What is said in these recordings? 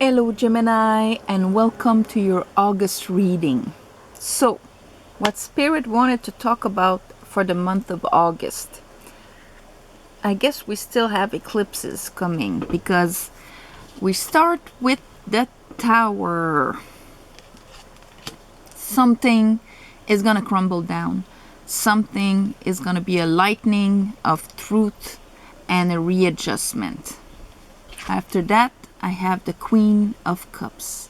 Hello Gemini, and welcome to your August reading. So, what Spirit wanted to talk about for the month of August? I guess we still have eclipses coming because we start with the Tower. Something is going to crumble down. Something is going to be a lightning of truth and a readjustment. After that, I have the Queen of Cups.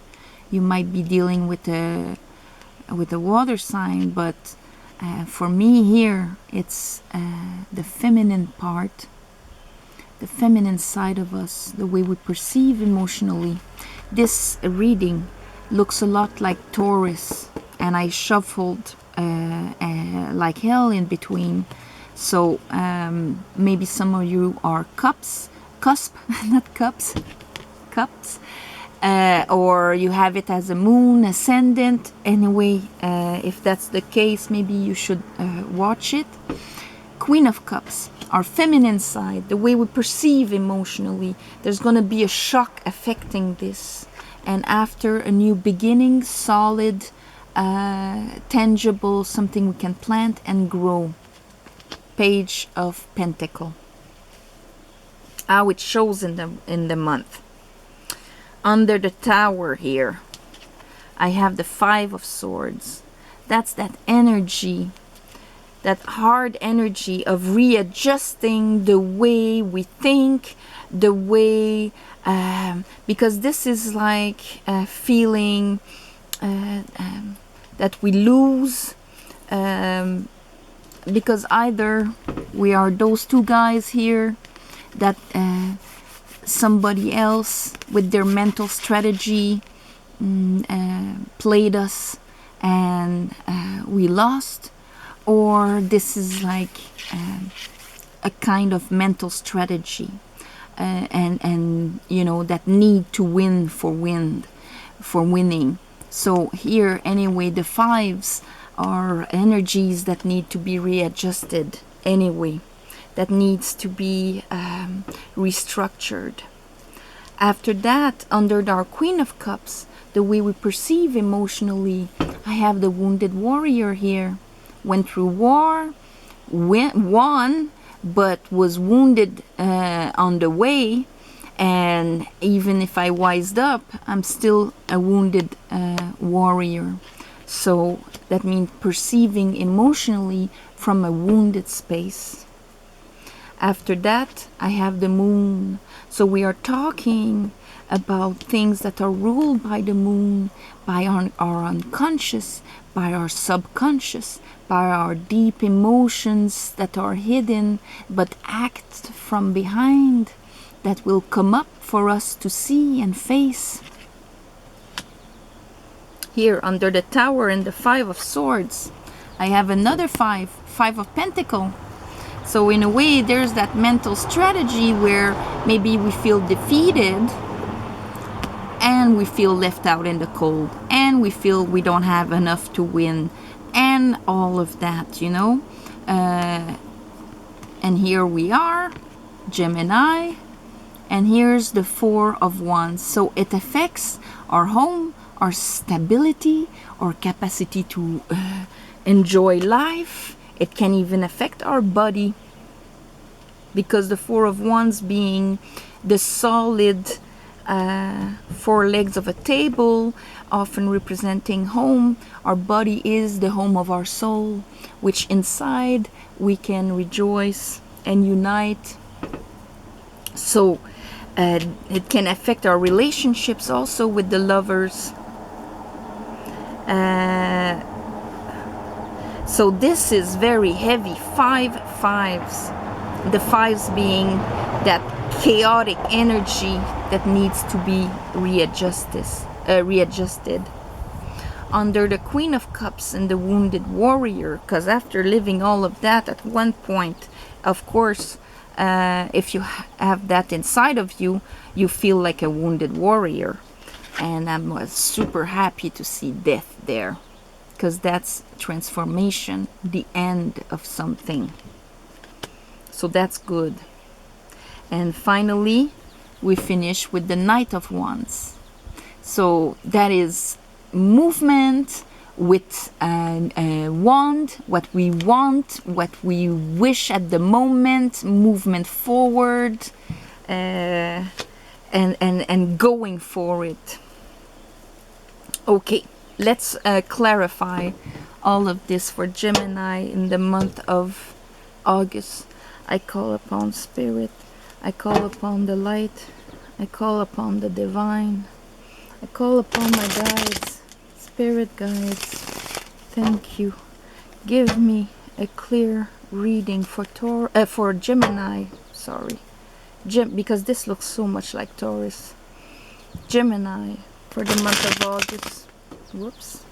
You might be dealing with a water sign, but for me here, it's the feminine part, the feminine side of us, the way we perceive emotionally. This reading looks a lot like Taurus, and I shuffled like hell in between. So maybe some of you are cusp, not cups. Or you have it as a moon ascendant. Anyway, if that's the case, maybe you should watch it. Queen of Cups, our feminine side, the way we perceive emotionally. There's going to be a shock affecting this, and after a new beginning, solid, tangible, something we can plant and grow. Page of Pentacle. How it shows in the month. Under the Tower here, I have the Five of Swords. That's that energy, that hard energy of readjusting the way we think, the way, because this is like a feeling that we lose, because either we are those two guys here that somebody else with their mental strategy played us and we lost, or this is like a kind of mental strategy and you know, that need to win for winning. So here anyway, the fives are energies that need to be readjusted anyway, that needs to be restructured. After that, under our Queen of Cups, the way we perceive emotionally, I have the Wounded Warrior here. Went through war, won, but was wounded on the way. And even if I wised up, I'm still a wounded warrior. So that means perceiving emotionally from a wounded space. After that, I have the Moon. So we are talking about things that are ruled by the Moon, by our unconscious, by our subconscious, by our deep emotions that are hidden but act from behind, that will come up for us to see and face. Here under the Tower and the Five of Swords, I have another Five of Pentacles. So in a way, there's that mental strategy where maybe we feel defeated and we feel left out in the cold and we feel we don't have enough to win and all of that, you know. And here we are, Gemini, and here's the Four of Wands. So it affects our home, our stability, our capacity to enjoy life. It can even affect our body, because the Four of Wands being the solid four legs of a table, often representing home. Our body is the home of our soul, which inside we can rejoice and unite. So it can affect our relationships also with the lovers. So this is very heavy. Five fives. The fives being that chaotic energy that needs to be readjusted. Under the Queen of Cups and the Wounded Warrior, because after living all of that at one point, of course, if you have that inside of you, you feel like a wounded warrior. And I'm super happy to see death there, because that's transformation, the end of something. So that's good. And finally, we finish with the Knight of Wands. So that is movement with a wand, what we want, what we wish at the moment, movement forward, and going for it. Okay, let's clarify all of this for Gemini in the month of August. I call upon Spirit, I call upon the light, I call upon the divine, I call upon my guides, Spirit guides. Thank you. Give me a clear reading for Gemini. Sorry, because this looks so much like Taurus. Gemini for the month of August. Whoops.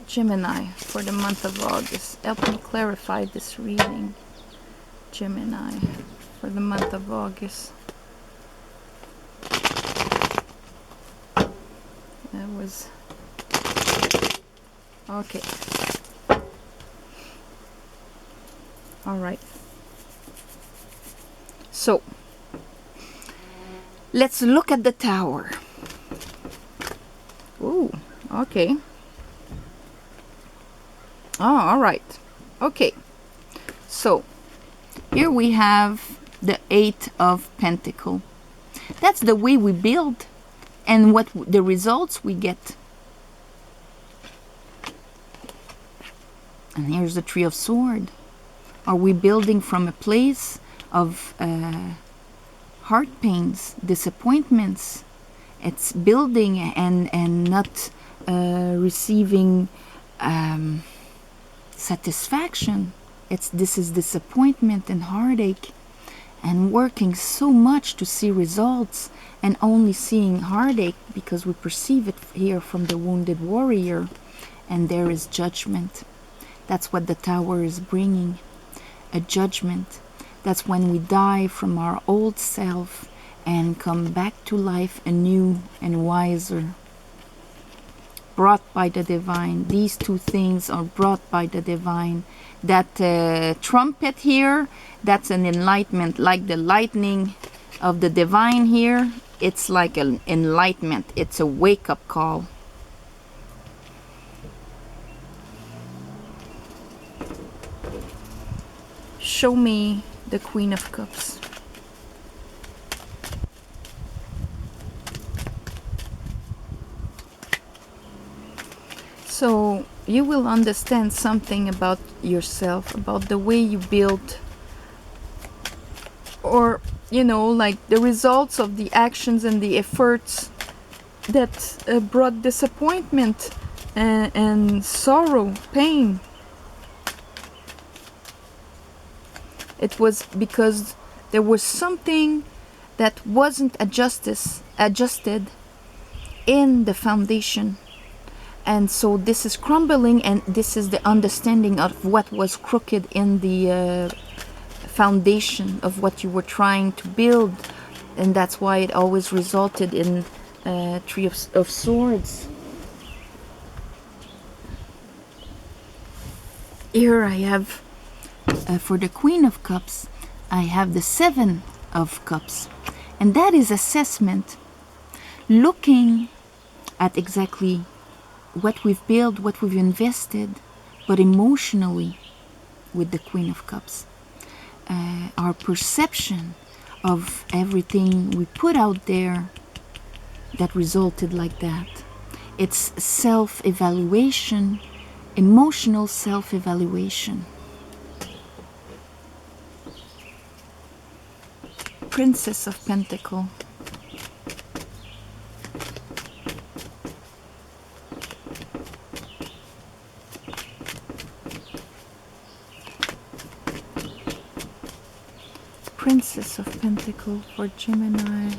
Gemini for the month of August. Help me clarify this reading. Gemini for the month of August. That was okay. All right. So let's look at the Tower. Ooh, okay. Oh, all right. Okay. So here we have the Eight of Pentacles. That's the way we build and what the results we get. And here's the Three of Swords. Are we building from a place of heart pains, disappointments? It's building and not receiving satisfaction. This is disappointment and heartache, and working so much to see results and only seeing heartache because we perceive it here from the wounded warrior, and there is judgment. That's what the Tower is bringing, a judgment. That's when we die from our old self and come back to life anew and wiser. Brought by the divine. These two things are brought by the divine. That trumpet here, that's an enlightenment, like the lightning of the divine here. It's like an enlightenment. It's a wake-up call. Show me the Queen of Cups. So you will understand something about yourself, about the way you build, or you know, like the results of the actions and the efforts that brought disappointment and sorrow, pain. It was because there was something that wasn't adjusted in the foundation. And so this is crumbling, and this is the understanding of what was crooked in the foundation of what you were trying to build. And that's why it always resulted in Three of Swords. Here I have, for the Queen of Cups, I have the Seven of Cups. And that is assessment. Looking at exactly what we've built, what we've invested, but emotionally with the Queen of Cups. Our perception of everything we put out there that resulted like that. It's self-evaluation, emotional self-evaluation. Princess of Pentacles. Princess of Pentacles for Gemini.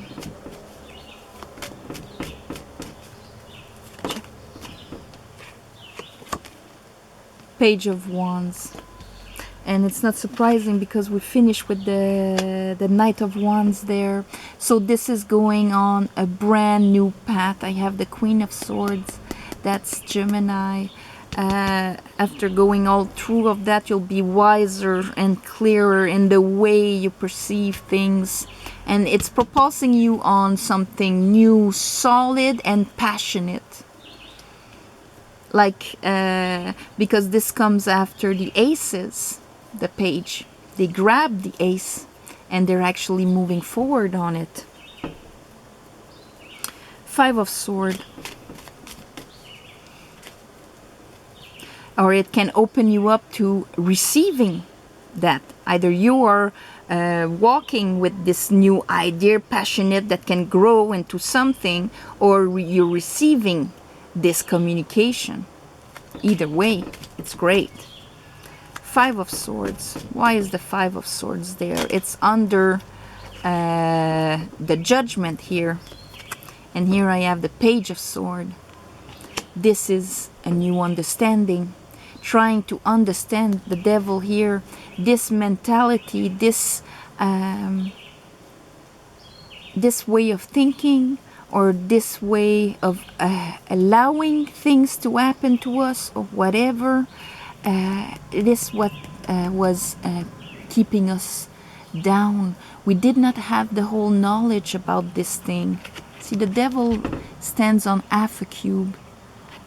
Page of Wands. And it's not surprising because we finished with the Knight of Wands there. So this is going on a brand new path. I have the Queen of Swords. That's Gemini. After going all through of that, you'll be wiser and clearer in the way you perceive things. And it's propulsing you on something new, solid and passionate. Like, because this comes after the aces, the page. They grab the ace and they're actually moving forward on it. Five of Swords. Or it can open you up to receiving that. Either you are walking with this new idea, passionate, that can grow into something, or you're receiving this communication. Either way, it's great. Five of Swords. Why is the Five of Swords there? It's under the Judgment here. And here I have the Page of Swords. This is a new understanding. Trying to understand the devil here. This mentality, this way of thinking, or this way of allowing things to happen to us, or whatever. It is what was keeping us down. We did not have the whole knowledge about this thing. See, the devil stands on half a cube.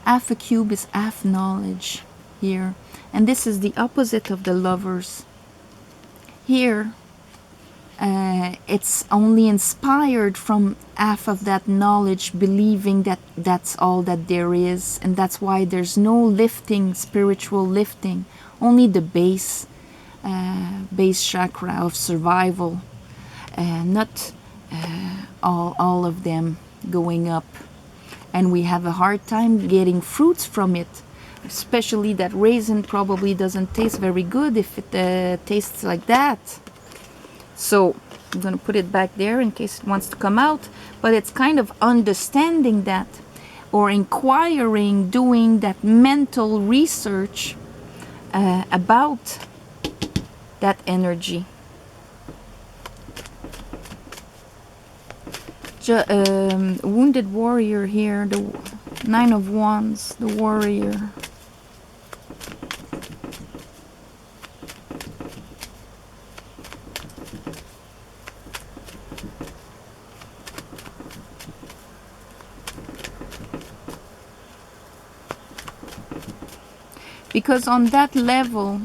Half a cube is half knowledge here. And this is the opposite of the Lovers. Here, it's only inspired from half of that knowledge, believing that that's all that there is. And that's why there's no lifting, spiritual lifting. Only the base chakra of survival. Not all of them going up. And we have a hard time getting fruits from it. Especially that raisin probably doesn't taste very good if it tastes like that. So I'm going to put it back there in case it wants to come out. But it's kind of understanding that, or inquiring, doing that mental research about that energy. Wounded warrior here, the Nine of Wands, the warrior. Because on that level,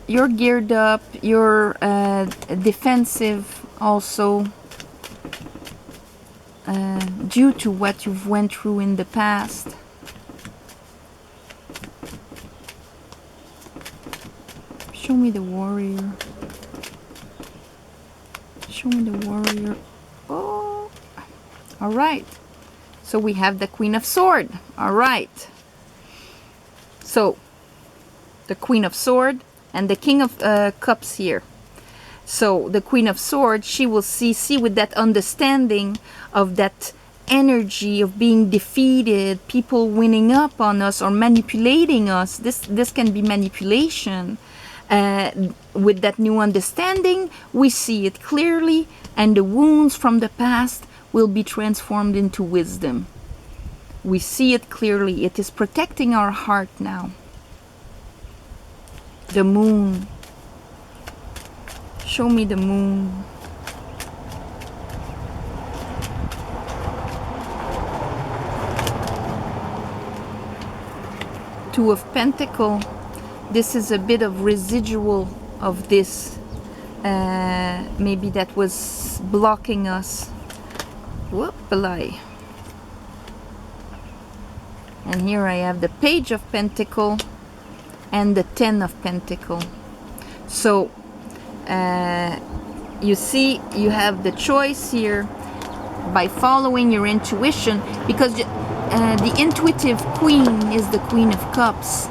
you're geared up, you're defensive also, due to what you've went through in the past. Show me the warrior. Show me the warrior. Oh, all right. So we have the Queen of Swords. All right. So, the Queen of Swords and the King of Cups here. So, the Queen of Swords, she will see with that understanding of that energy of being defeated, people winning up on us or manipulating us. This can be manipulation. With that new understanding, we see it clearly, and the wounds from the past will be transformed into wisdom. We see it clearly. It is protecting our heart now. The moon. Show me the moon. Two of Pentacles. This is a bit of residual of this. Maybe that was blocking us. Whoop-a-lie. And here I have the Page of Pentacles and the Ten of Pentacles. So, you see, you have the choice here by following your intuition, because the intuitive queen is the Queen of Cups.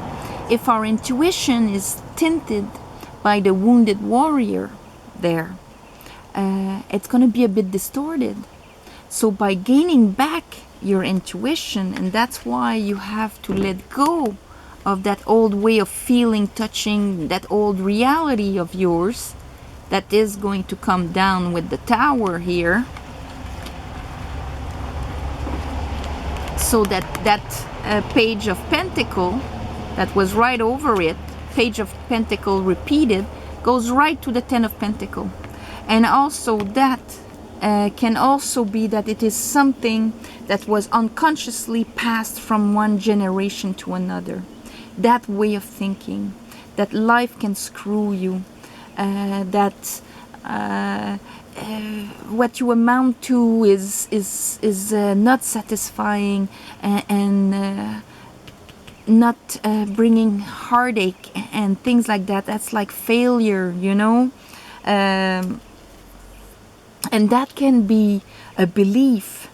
If our intuition is tinted by the wounded warrior there, it's going to be a bit distorted. So by gaining back your intuition, and that's why you have to let go of that old way of feeling, touching, that old reality of yours that is going to come down with the Tower here. So that page of pentacle that was right over it, page of pentacle repeated, goes right to the 10 of pentacle. And also that can also be that it is something that was unconsciously passed from one generation to another. That way of thinking, that life can screw you, that what you amount to is not satisfying, and not bringing heartache and things like that. That's like failure, you know. And that can be a belief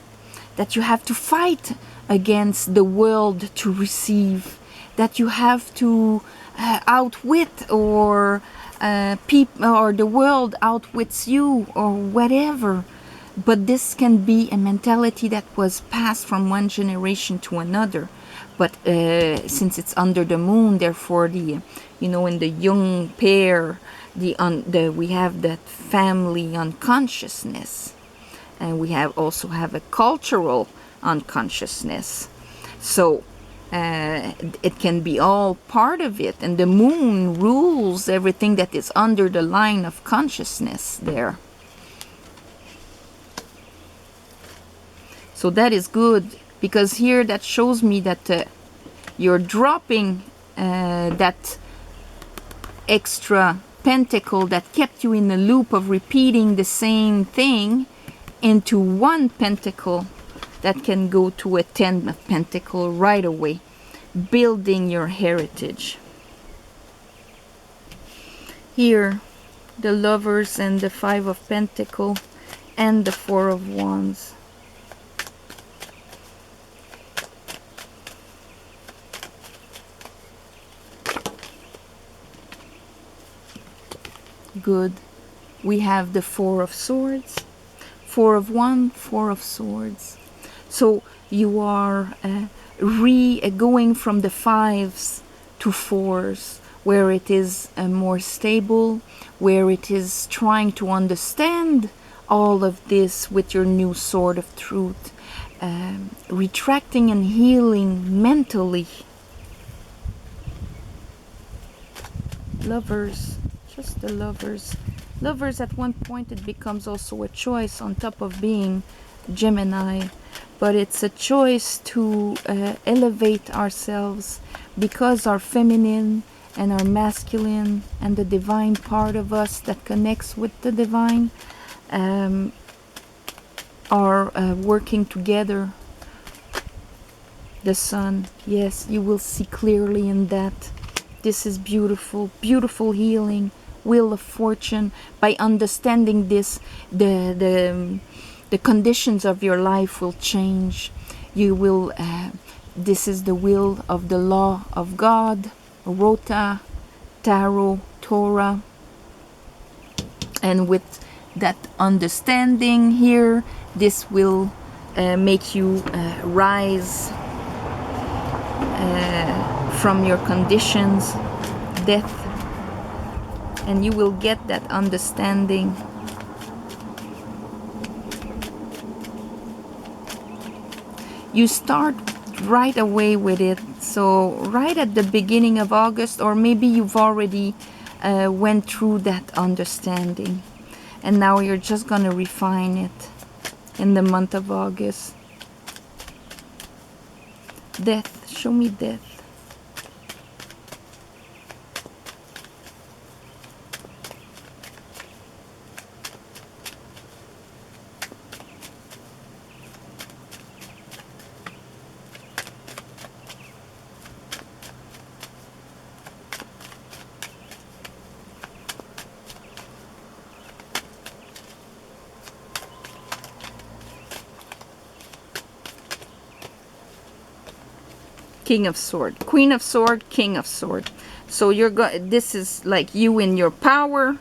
that you have to fight against the world to receive, that you have to outwit, or or the world outwits you, or whatever. But this can be a mentality that was passed from one generation to another. But since it's under the moon, therefore the, you know, in the young pair, we have that family unconsciousness, and we also have a cultural unconsciousness. So it can be all part of it, and the moon rules everything that is under the line of consciousness there. So that is good, because here that shows me that you're dropping that extra pentacle that kept you in the loop of repeating the same thing into one pentacle that can go to a 10 of pentacle right away, building your heritage. Here, the lovers and the 5 of pentacle and the 4 of wands. Good. We have the 4 of swords, 4 of wands, 4 of swords. So you are going from the 5s to 4s, where it is more stable, where it is trying to understand all of this with your new sword of truth, retracting and healing mentally. Lovers, just the lovers. Lovers, at one point it becomes also a choice on top of being Gemini, but it's a choice to elevate ourselves, because our feminine and our masculine and the divine part of us that connects with the divine are working together. The sun, yes, you will see clearly in that. This is beautiful, beautiful healing, wheel of fortune. By understanding this, the conditions of your life will change. You will, this is the will of the law of God, Rota, Tarot, Torah. And with that understanding here, this will make you rise from your conditions, death, and you will get that understanding. You start right away with it, so right at the beginning of August, or maybe you've already went through that understanding, and now you're just gonna refine it in the month of August. Death, show me death. King of Sword, Queen of Sword, King of Sword. So this is like you in your power,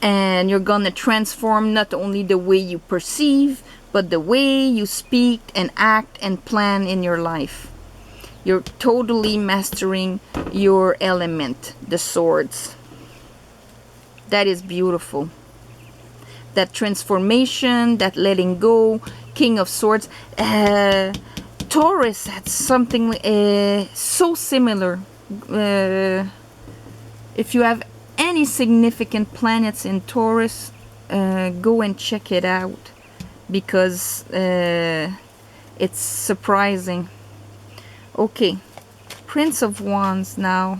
and you're gonna transform not only the way you perceive, but the way you speak and act and plan in your life. You're totally mastering your element, the swords. That is beautiful. That transformation, that letting go, King of Swords. Taurus had something so similar. If you have any significant planets in Taurus, go and check it out, because it's surprising. Okay, Prince of Wands now.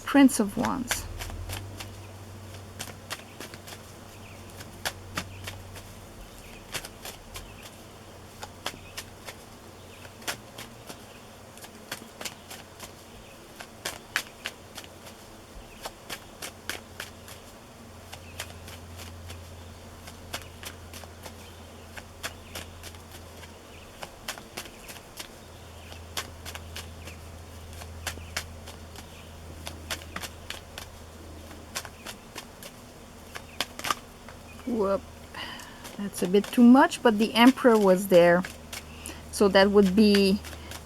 Prince of Wands. Whoop, that's a bit too much, but the Emperor was there. So that would be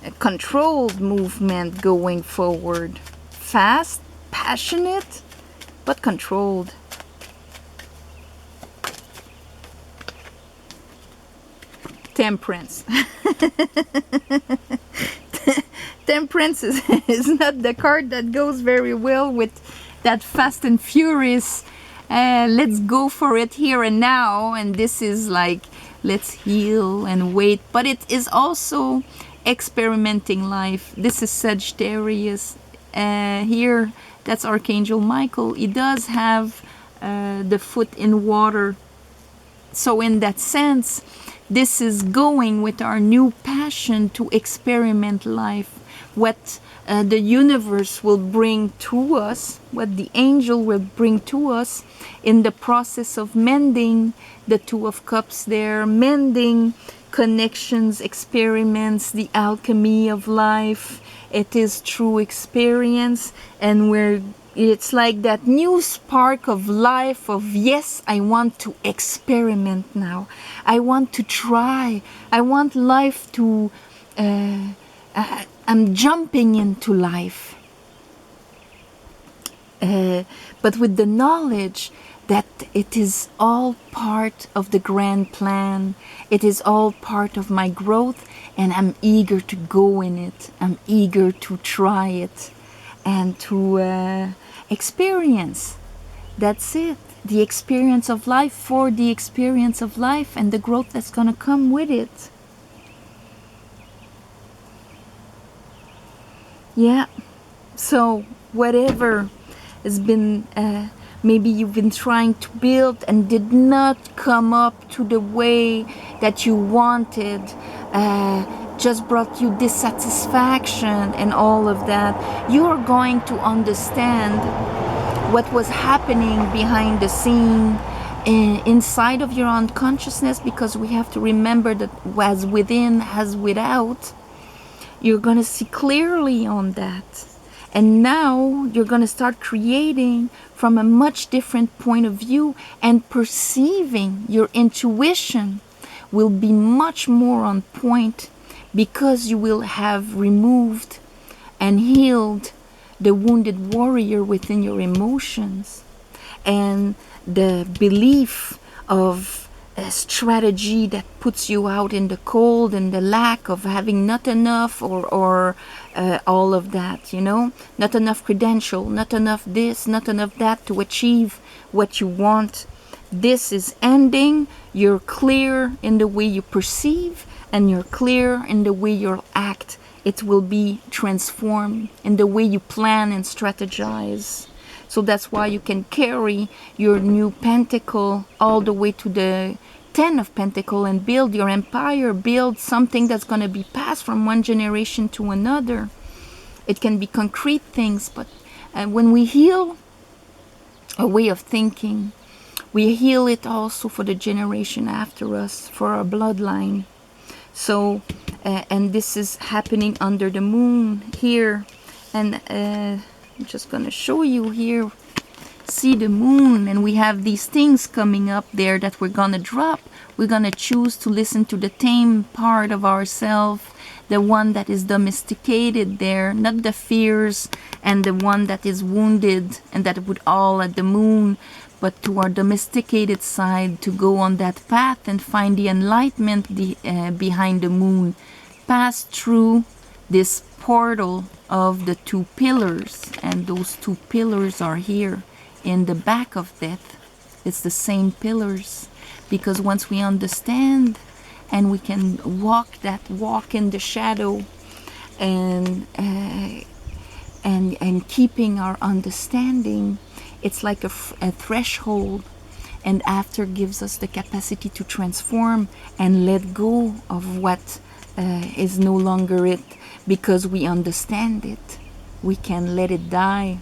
a controlled movement going forward. Fast, passionate, but controlled. Temperance. Temperance is not the card that goes very well with that fast and furious. Let's go for it here and now. And this is like, let's heal and wait. But it is also experimenting life. This is Sagittarius. Here, that's Archangel Michael. He does have the foot in water. So in that sense, this is going with our new passion to experiment life. What the universe will bring to us, what the angel will bring to us in the process of mending the Two of Cups there, mending connections, experiments, the alchemy of life. It is true experience, and it's like that new spark of life of, yes, I want to experiment now. I want to try. I want life to... I'm jumping into life. But with the knowledge that it is all part of the grand plan. It is all part of my growth, and I'm eager to go in it. I'm eager to try it and to experience. That's it. The experience of life for the experience of life and the growth that's going to come with it. Yeah. So whatever has been, maybe you've been trying to build and did not come up to the way that you wanted, just brought you dissatisfaction and all of that, you're going to understand what was happening behind the scene inside of your unconsciousness, because we have to remember that as within as without. You're going to see clearly on that. And now you're going to start creating from a much different point of view, and perceiving your intuition will be much more on point, because you will have removed and healed the wounded warrior within your emotions, and the belief of a strategy that puts you out in the cold and the lack of having not enough or all of that, you know, not enough credential, not enough this, not enough that to achieve what you want. This is ending. You're clear in the way you perceive, and you're clear in the way you'll act. It will be transformed in the way you plan and strategize. So that's why you can carry your new pentacle all the way to the 10 of Pentacle and build your empire, build something that's going to be passed from one generation to another. It can be concrete things, but when we heal a way of thinking, we heal it also for the generation after us, for our bloodline. So, and this is happening under the moon here, and I'm just going to show you here. See the moon, and we have these things coming up there that we're going to drop. We're going to choose to listen to the tame part of ourselves, the one that is domesticated there, not the fears, and the one that is wounded and that would all at the moon, but to our domesticated side, to go on that path and find the enlightenment behind the moon, pass through this portal of the two pillars, and those two pillars are here in the back of death. It's the same pillars, because once we understand and we can walk that walk in the shadow, and keeping our understanding, it's like a threshold, and after gives us the capacity to transform and let go of what is no longer it, because we understand it. We can let it die.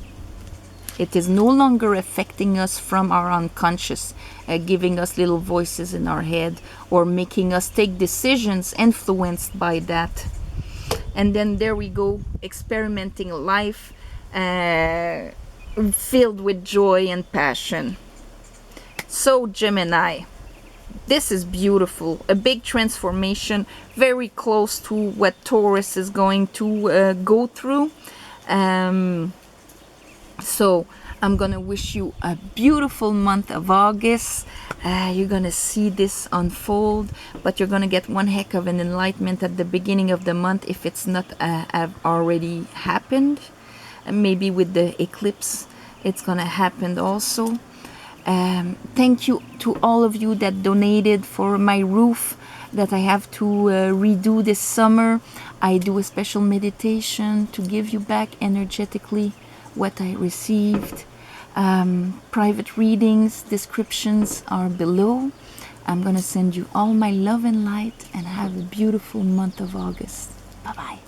It is no longer affecting us from our unconscious, giving us little voices in our head or making us take decisions influenced by that. And then there we go, experimenting life filled with joy and passion. So Gemini, this is beautiful. A big transformation, very close to what Taurus is going to go through. So I'm gonna wish you a beautiful month of August. You're gonna see this unfold, but you're gonna get one heck of an enlightenment at the beginning of the month, if it's not have already happened. Maybe with the eclipse it's gonna happen also. Thank you to all of you that donated for my roof that I have to redo this summer. I do a special meditation to give you back energetically what I received. Private readings, descriptions are below. I'm gonna send you all my love and light, and have a beautiful month of August. Bye bye.